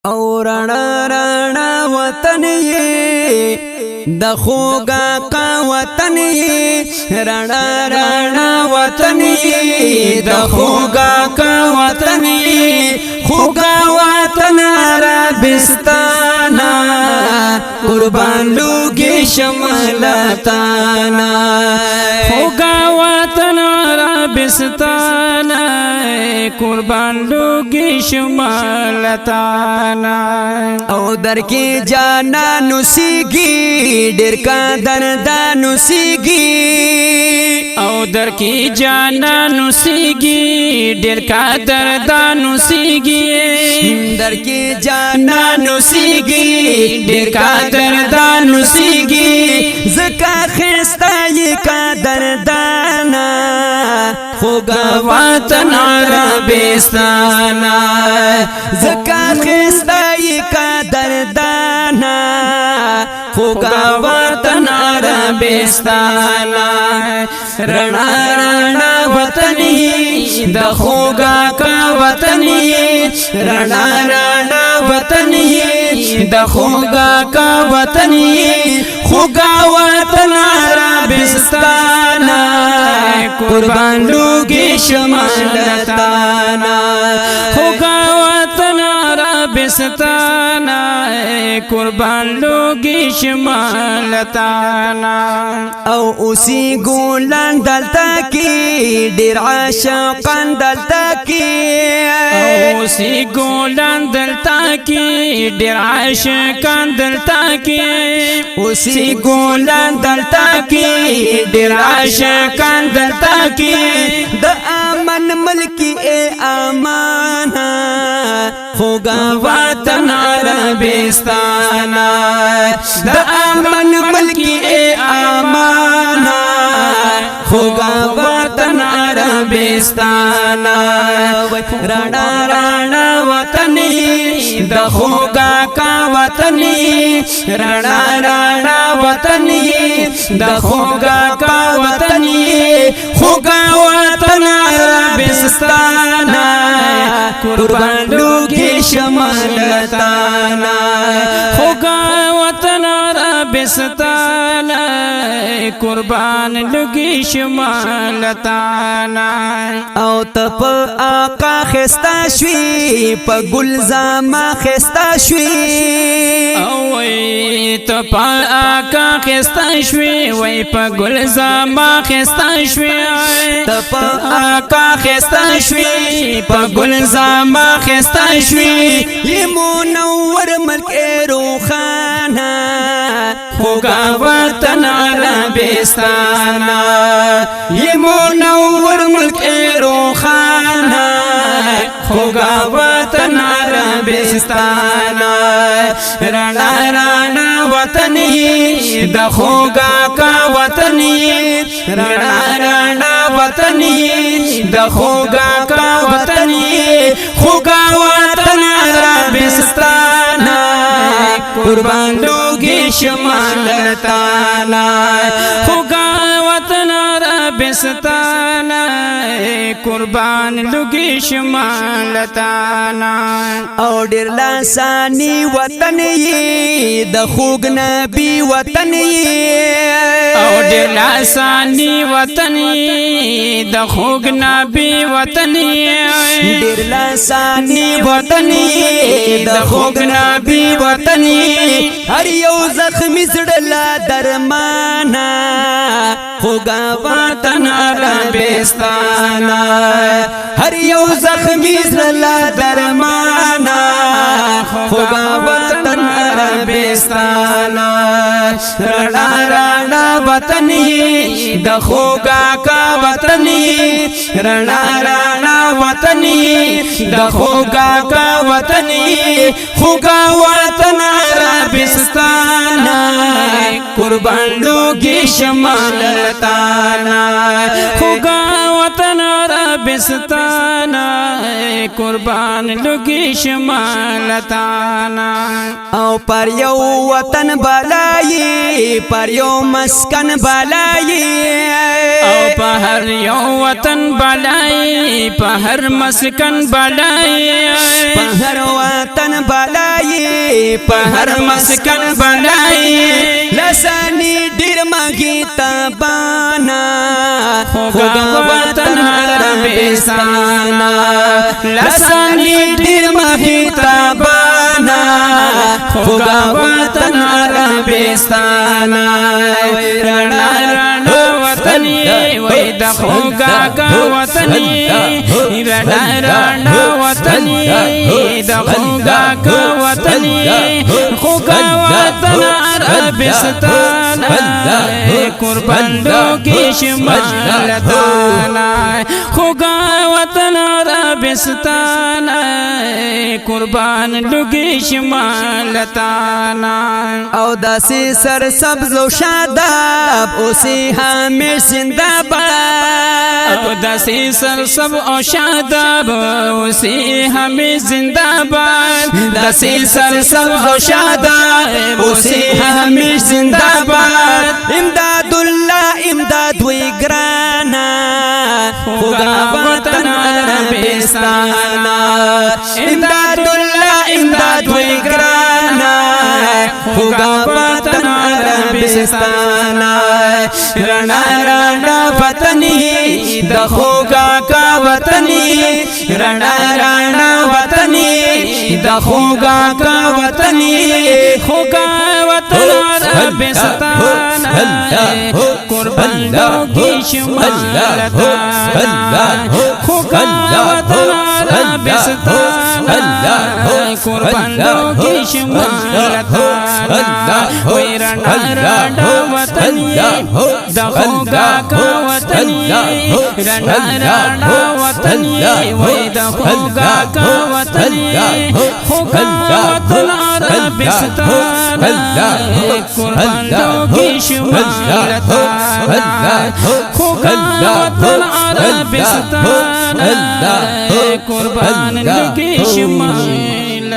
او رڼا رڼا وطن یې د خوږه کا وطن یې رڼا رڼا وطن یې د خوږه کا وطن یې خوږه وطن عربستان قربان لوګي شمالتان خوږه وطن عربستان قربان لوګي شمالتان او در کې جانا نوسیږي ډېر قدردانو سیږي او در کې جانا نوسیږي ډېر قدردانو سیږي در کې جانا نوسیږي ډېر قدردانو سیږي زکه خستای قدردانا خوږه وطن عربستان زکه خستای قدردانا خوږه وطن عربستان رڼا رڼا وطن د خوږه کا وطن رڼا رڼا وطن د خوږه کا وطن خوږه وطن عربستان قربان لوګي شمالتان خوږه وطن عربستان قربان لوګي شمالتان او اوسی ګولان دلته کې ډېر عاشقان دلته کې اوسی ګولان دلته کې ډېر عاشقان دلته کې اوسی ګولان دلته کې ډېر عاشقان دلته کې د امن ملکی ای امانه خوږه وطن عربستان د امن ملکی ای امانه خوږه وطن عربستان رڼا رڼا وطن د خوږه کا وطن رڼا رڼا وطن د خوږه کا وطن خوږه وطن عربستان قربان لوګي شمالتان خوږه وطن عربستان قربان لوګي شمالتان او تپ آقا خستا شوی په ګلزما خستا شوی او وای تپ آقا خستا شوی وای په ګلزما خستا شوی تپ آقا خستا شوی په ګلزما خستا شوی منور ملک روخانه خوږه وطن عربستان منور ملک روخانه خوږه وطن عربستان رڼا رڼا وطن د خوږه کا وطن رڼا رڼا وطن د خوږه کا وطن خوږه وطن عربستان قربان لوګي شمالتان خوږه وطن عربستان قربان لوګي شمالتان او ډېر لاساني وطن یې د خوږ نبی وطن یې او ډېر لاساني وطن د خوږ نبی وطن ډېر لاساني وطن د خوږ نبی وطن هر یو زخمی زړه لا درمانا خوږه وطن عربستان هر یو زخمی زړه لا درمانا خوږه وطن عربستان رڼا رڼا وطن د خوږه کا وطن رڼا رڼا وطن د خوږه کا وطن خوږه وطن عربستان قربان لوګي شمالتان خوږه وطن عربستان قربان لوګي شمالتان او پر یو وطن بلای پر یو مسکن بلای او په هر یو وطن بلای په هر مسکن بلای په هر وطن بلای بلای په هر مسکن بلای لسانی ډیر مخی تابانا خوږه وطن عربستانا لسانی ډیر مخی تابانا خوږه وطن عربستانا رڼا رڼا وطن وای د خوږه وطن رڼا رڼا وطن د خوږه وطن خوږه وطن عربستان قربان دوږي شمالتان خوږه وطن عربستان قربان دوږي شمالتان او داسې سر سبز و شاداب اوسې همیش زنده باد او داسې سر سب او شاداب اوسې همیش زنده باد داسې سر سب او شاداب اوسې همیش زنده باد امداد الله امداد وی ګرانا خوږه وطن عربستانا امداد الله امداد وی ګرانا خوږه وطن عربستانا رڼا رڼا وطني د خوږه وطني رڼا رڼا وطني د خوږه وطني خوږه وطن عربستان قربان دوږي شمالتان خوږه وطن عربستان قربان دوږي شمالتان وای رڼا رڼا وطن د خوږه وطن رڼا رڼا وطن وای د خوږه وطن خوږه وطن عربستان قربان دوږي شمالتان خوږه وطن عربستان قربان دوږي شمالتان